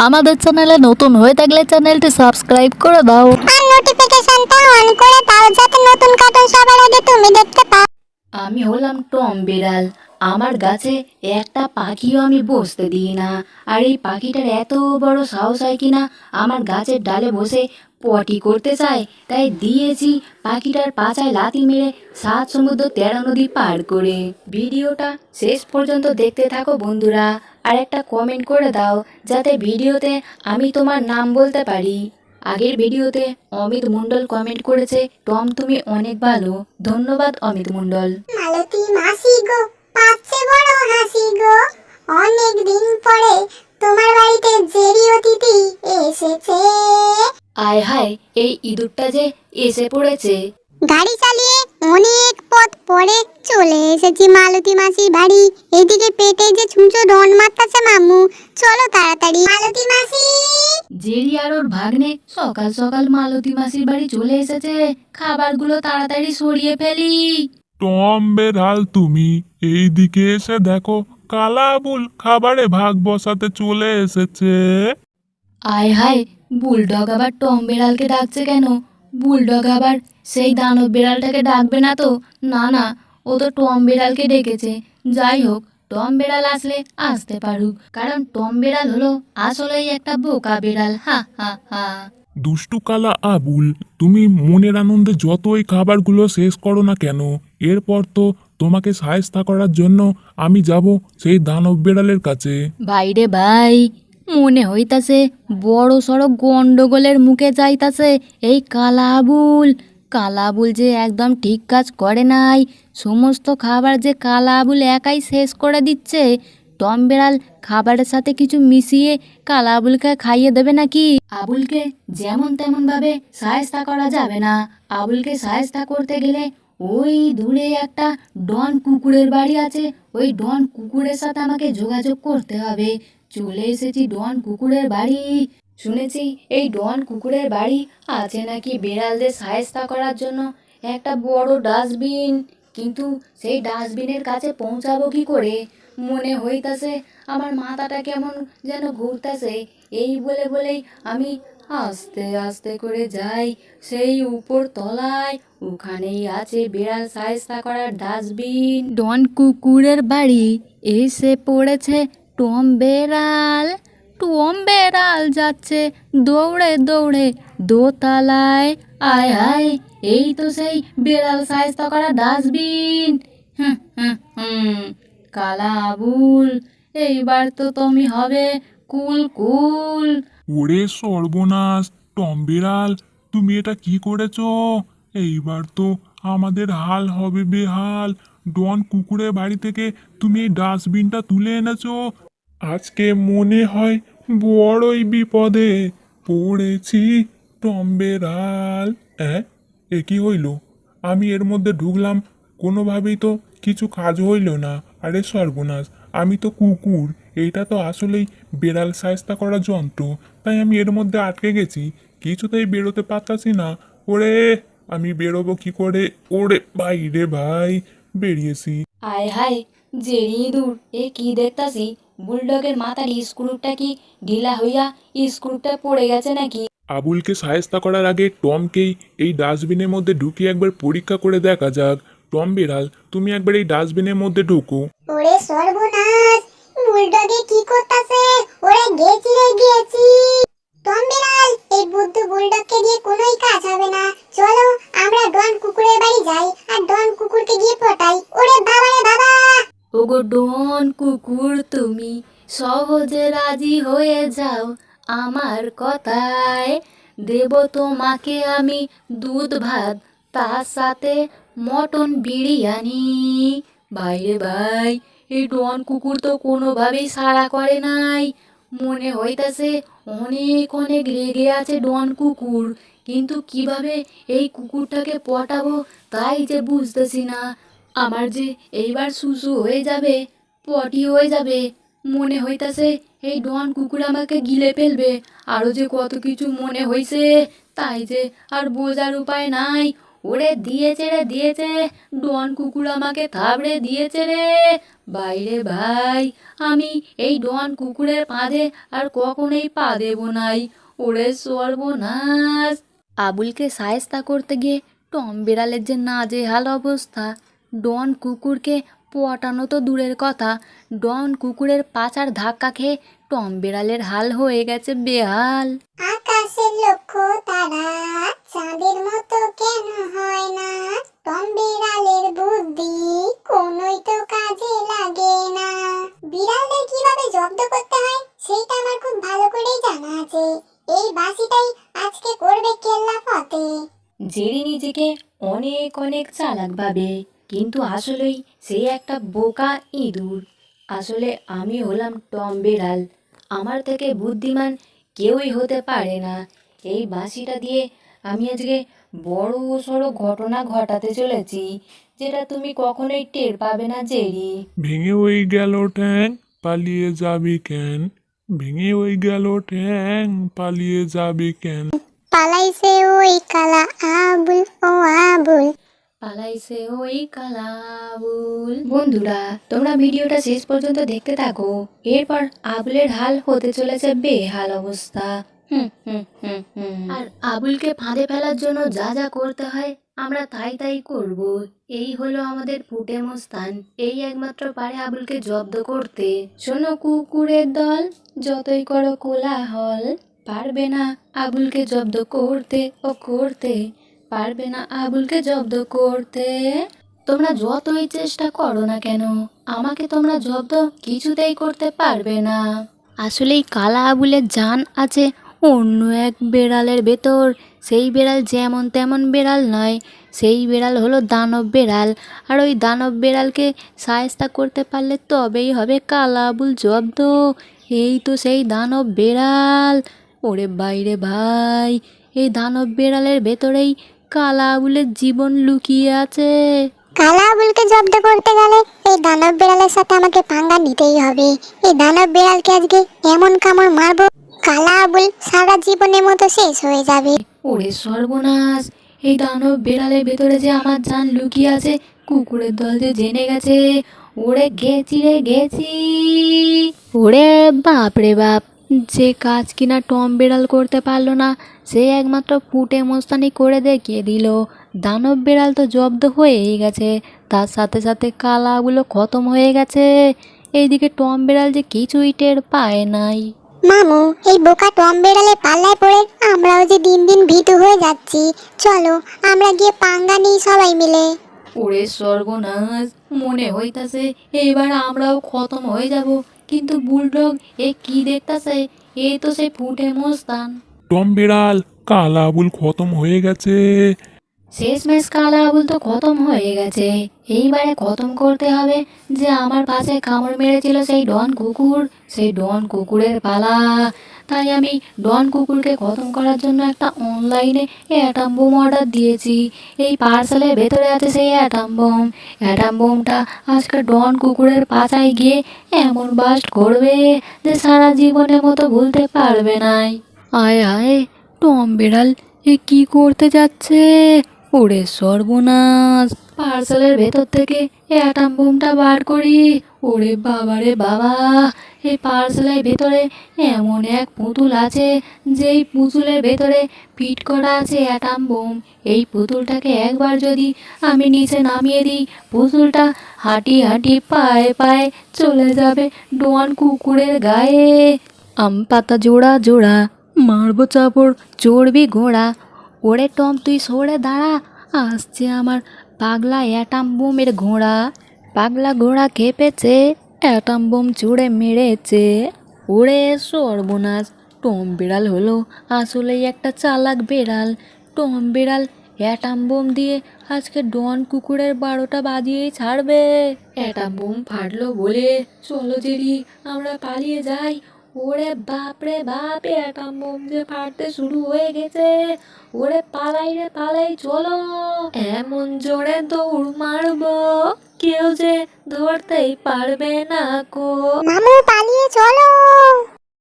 আমাদের চ্যানেলে নতুন হয়ে থাকলে চ্যানেলটি সাবস্ক্রাইব করে দাও আর নোটিফিকেশনটা অন করে দাও যাতে নতুন কার্টুন সবার আগে তুমি দেখতে পাও। আমি হলাম টম বিড়াল। আমার গাছে একটা পাখিও আমি বসতে দিই না। আর এই পাখিটার এত বড় সাহস হয় কিনা আমার গাছের ডালে বসে পটি করতে চায়, তাই দিয়েছি পাখিটার পাছায় লাথি মেরে 7 সমুদ্র 13 নদী পার করে। ভিডিওটা শেষ পর্যন্ত দেখতে থাকো বন্ধুরা, আর একটা কমেন্ট করে দাও যাতে ভিডিওতে আমি তোমার নাম বলতে পারি। আগের ভিডিওতে অমিত মণ্ডল কমেন্ট করেছে, টম তুমি অনেক ভালো। ধন্যবাদ অমিত মণ্ডল। মালতী মাসি গো, পাচ্ছে বড় হাসি গো, অনেক দিন পরে তোমার বাড়িতে জেরি অতিথি এসেছে। আয় হায়, এই ইঁদুরটা যে এসে পড়েছে। গাড়ি চালিয়ে অনেক পথ পরে চলে এসেছি মালতী মাসির বাড়ি। এদিকে পেটে যে ছুঁচো ডন মারতাছে মামু, চলো তাড়াতাড়ি। মালতী মাসি, জেরি আর ওর ভাগ্নে সকাল সকাল মালতী মাসির বাড়ি চলে এসেছে। খাবারগুলো তাড়াতাড়ি সরিয়ে ফেলি। টম বেড়াল তুমি এইদিকে এসে দেখো, কালাবুল খাবারে ভাগ বসাতে চলে এসেছে। আয় হায়, বুলডগ আবার টম বেড়ালকে ডাকছে কেন? বুলডগ আবার সেই দানব বেড়ালটাকে ডাকবে না তো? না না, ও তো টম বেড়ালকে ডেকেছে। যাই হোক, টম বেড়াল আসলে আসতে পারুক, কারণ টম বেড়াল হলো আসলেই একটা বোকা বেড়াল। হা হা হা। দুষ্টু কালা আবুল, তুমি মনের আনন্দে যতই খাবারগুলো শেষ করো না কেন, এরপর তো তোমাকে সায়স্তা করার জন্য আমি যাব সেই দানব বেড়ালের কাছে। বাইরে ভাই, মনে হইতাছে বড় সড়ো গন্ডগোলের মুখে যাইতাছে এই কালাবুল। কালাবুল যে একদম ঠিক কাজ করে নাই। সমস্ত খাবার যে কালাবুল একাই শেষ করে দিচ্ছে। টম বেড়াল খাবারের সাথে কিছু মিশিয়ে কালাবুলকে খাইয়ে দেবে নাকি? আবুলকে যেমন তেমন ভাবে সায়স্তা করা যাবে না। আবুলকে সায়স্তা করতে গেলে ওই দূরে একটা ডন কুকুরের বাড়ি আছে, ওই ডন কুকুরের সাথে আমাকে যোগাযোগ করতে হবে। চলে এসেছি ডন কুকুরের বাড়ি। শুনেছি এই ডন কুকুরের বাড়ি আছে নাকি বেড়ালদের সায়স্তা করার জন্য একটা বড় ডাস্টবিন। কিন্তু সেই ডাস্টবিনের কাছে পৌঁছাবো কি করে? মনে হইতাছে আমার মাথাটা কেমন যেন ঘুরতাছে। এই বলে বলেই আমি আস্তে আস্তে করে যাই সেই উপর তলায়। ওখানেই আছে বেড়াল সায়স্তা করার ডাস্টবিন। ডন কুকুরের বাড়ি এসে পড়েছে টম বেড়াল। টম বেড়াল যাচ্ছে দৌড়ে দৌড়ে দোতলায়। আয় হায়, এই তো সেই বেড়াল সায়স্তা করা ডাস্টবিন। হুম হুম হুম, কালা আবুল, এইবার তো তুমি হবে কুল কুল। ওরে সর্বনাশ, টম বিড়াল তুমি এটা কি করেছো? এইবার তো আমাদের হাল হবে বেহাল। ডন কুকুরের বাড়ি থেকে তুমি এই ডাস্টবিনটা তুলে এনেছো। আজকে মনে হয় বড়ই বিপদে পড়েছি টম বিড়াল। এ কি হইল? আমি এর মধ্যে ঢুকলাম, কোনোভাবেই তো কিছু কাজ হইল না। আরে সর্বনাশ, আমি তো কুকুর, এইটা তো আসলেই বেড়াল সায়স্তা করার যন্ত্র, তাই আমি এর মধ্যে আটকে গেছি, কিছুতেই বেরোতে পারতাছি না। ওরে, আমি বেরোবো কি করে? ওরে ভাই রে ভাই, বেরিয়েছি। আয় হায়, জেরি ইঁদুর, এ কি দেখতাছি? বুলডগের মাথার স্ক্রুটা কি ঢিলা হইয়া স্ক্রুটা পড়ে গেছে নাকি? আবুলকে সায়স্তা করার আগে টমকেই এই ডাস্টবিনের মধ্যে ঢুকিয়ে একবার পরীক্ষা করে দেখা যাক। টম বিড়াল তুমি একবার এই ডাস্টবিনের মধ্যে ঢুকো। ওরে সর্বনাশ, বুলডগে কি করতাছে? ওরে গেছি রে গেছি। টম বিড়াল, এই বুদ্ধু বুলডগকে দিয়ে কোনোই কাজ হবে না। চলো আমরা ডন কুকুরের বাড়ি যাই আর ডন কুকুরকে গিয়ে পটাই। ওরে বাবা রে বাবা। ওগো ডন কুকুর, তুমি সহজে রাজি হয়ে যাও আমার কথায়। দেব তোমাকে আমি দুধ ভাত, তার সাথে মটন বিরিয়ানি। বাইরে ভাই, এই ডন কুকুর তো কোনোভাবেই সাড়া করে নাই। মনে হইতাছে অনেক অনেক রেগে আছে ডন কুকুর। কিন্তু কিভাবে এই কুকুরটাকে পটাবো তাই যে বুঝতেছি না। আমার যে এইবার সুসু হয়ে যাবে, পটি হয়ে যাবে। মনে হইতাছে এই ডন কুকুর আমাকে গিলে ফেলবে। আরও যে কত কিছু মনে হইছে, তাই যে আর বোঝার উপায় নাই। ওরে দিয়েছে রে দিয়েছে, ডন কুকুর আমাকে থাবড়ে দিয়েছে রে। বাইরে ভাই, আমি এই ডন কুকুরের পাদে আর কখনোই পা দেব নাই। ওরে সর্বনাশ! আবুলকে সায়স্তা করতে গিয়ে টম বিড়ালের যে নাজেহাল অবস্থা। ডন কুকুরকে পটানো তো দূরের কথা, ডন কুকুরের পাছার ধাক্কা খেয়ে টম বিড়ালের হাল হয়ে গেছে বেহাল। আকাশের লক্ষ্য তারা চাঁদের মতো কেন হয় না? টম বিড়ালের বুদ্ধি কোনোই তো কাজে লাগে না। বিড়ালদের কিভাবে জব্দ করতে হয় সেটা আমার খুব ভালো করেই জানা আছে। এই বাঁশিটাই আজকে করবে কেল্লা ফতে। জেরি নিজেকে অনেক অনেক চালাক ভাবে, কিন্তু আসলেই সে একটা বোকা ইঁদুর। আসলে আমি হলাম টম বিড়াল, আমার থেকে বুদ্ধিমান কেউই হতে পারে না। এই বাঁশিটা দিয়ে আমি আজকে বড় সড়ো ঘটনা ঘটাতে চলেছি, যেটা তুমি কখনোই টের পাবে না জেরি। ভেঙে ওই গেল ঠ্যাং, পালিয়ে যাবি কেন? ভেঙে ওই গেল ঠ্যাং, পালিয়ে যাবি কেন? পালাইছে ওই কালা আবুল ও আবুল। পালাইছে ওই কালাবুল। বন্ধুরা, তোমরা ভিডিওটা শেষ পর্যন্ত দেখতে থাকো, এরপর আবুলের হাল হতে চলেছে বেহাল অবস্থা। আর আবুলকে ফাঁদে ফেলার জন্য যা যা করতে হয় আমরা তাই তাই করব। এই হলো আমাদের ফুটে মস্তান, এই একমাত্র পারে আবুলকে জব্দ করতে। শোনো কুকুরের দল, যতই করো কোলাহল, পারবে না আবুলকে জব্দ করতে, ও করতে পারবে না আবুলকে জব্দ করতে। তোমরা যতই চেষ্টা করো না কেন, আমাকে তোমরা জব্দ কিছুতেই করতে পারবে না। আসলেই কালা আবুলের জান আছে অন্য এক বেড়ালের ভেতর। সেই বেড়াল যেমন তেমন বেড়াল নয়, সেই বেড়াল হলো দানব বেড়াল। আর ওই দানব বেড়ালকে শায়েস্তা করতে পারলে তবেই হবে কালা আবুল জব্দ। এই তো সেই দানব বেড়াল। ওরে বাইরে ভাই, এই দানব বেড়ালের ভেতরেই কালা আবুলের জীবন লুকিয়ে আছে। কালা আবুলকে জব্দ করতে গেলে এই দানব বিড়ালের সাথে আমাকে পাঙ্গা নিতেই হবে। এই দানব বিড়ালকে আজকে এমন কামড় মারবো, কালা আবুল সারা জীবনের মতো শেষ হয়ে যাবে। ওরে সর্বনাশ! এই দানব বেড়ালের ভেতরে যে আমার জান লুকিয়ে আছে, কুকুরের দল যে জেনে গেছে। ওরে গেছি রে গেছি। ওরে বাপ রে বাপ! যে কাজ কিনা টম বিড়াল করতে পারলো না, সে একমাত্র ফুটে মস্তানি করে দেখিয়ে দিল। দানব বিড়াল তো জব্দ হয়েই গেছে, তার সাথে সাথে কালাগুলো খতম হয়ে গেছে। এইদিকে টম বিড়াল যে কিছুই টের পায় নাই। মামু, এই বোকা টম বিড়ালের পাল্লায় পড়ে আমরাও যে দিন দিন ভীতু হয়ে যাচ্ছি। চলো আমরা গিয়ে পাঙ্গা নিই সবাই মিলে। ওরে সর্বনাশ! মনে হইতাছে এবার আমরাও খতম হয়ে যাব। কিন্তু বুলডগ এ কি দেখতাছে? এ তো সে ফুটে মস্তান। টম বিড়াল, কালা আবুল খতম হয়ে গেছে। শেষমেশ কালা আবুল তো খতম হয়ে গেছে। এইবারে খতম করতে হবে যে আমার পাশে কামড় মেরেছিল সেই ডন কুকুর, সেই ডন কুকুরের পালা। তাই আমি ডন কুকুরকে খতম করার জন্য একটা অনলাইনে অ্যাটাম বোম অর্ডার দিয়েছি। এই পার্সেলের ভেতরে আছে সেই অ্যাটাম বোম। অ্যাটাম বোমটা আজকে ডন কুকুরের পাছায় গিয়ে এমন বাস্ট করবে যে সারা জীবনের মতো ভুলতে পারবে নাই। আয় আয়, টম বিড়াল এ কি করতে যাচ্ছে? ওরে সর্বনাশ! পার্সেলের ভেতর থেকে অ্যাটাম বোমটা বার করি। ওরে বাবা রে বাবা! এই পার্সেলের ভেতরে এমন এক পুতুল আছে, যেই পুতুলের ভেতরে ফিট করা আছে অ্যাটাম বোম। এই পুতুলটাকে একবার যদি আমি নিচে নামিয়ে দিই, পুতুলটা হাঁটি হাঁটি পায়ে পায়ে চলে যাবে ডন কুকুরের গায়ে। আম পাতা জোড়া জোড়া, মারবো চাপড়, চড়বি ঘোড়া। ওরে টম, তুই সরে দাঁড়া, আসছে আমার পাগলা অ্যাটাম বোমের ঘোড়া। পাগলা ঘোড়া খেপেছে, অ্যাটাম বোম ছুঁড়ে মেরেছে। ওরে সর্বনাশ! টম বিড়াল হলো আসলেই একটা চালাক বিড়াল। টম বিড়াল অ্যাটাম বোম দিয়ে আজকে ডন কুকুরের 12টা বাজিয়েই ছাড়বে। অ্যাটাম বোম ফাটলো বলে চলো জেরি, আমরা পালিয়ে যাই। ওরে বাপ রে বাপ! অ্যাটাম বোম যে ফাটতে শুরু হয়ে গেছে। ওরে পালাই রে পালাই, চলো! এমন জোরে দৌড় মারবো কেউ যে ধরতেই পারবে না কো। মামু পালিয়ে চলো।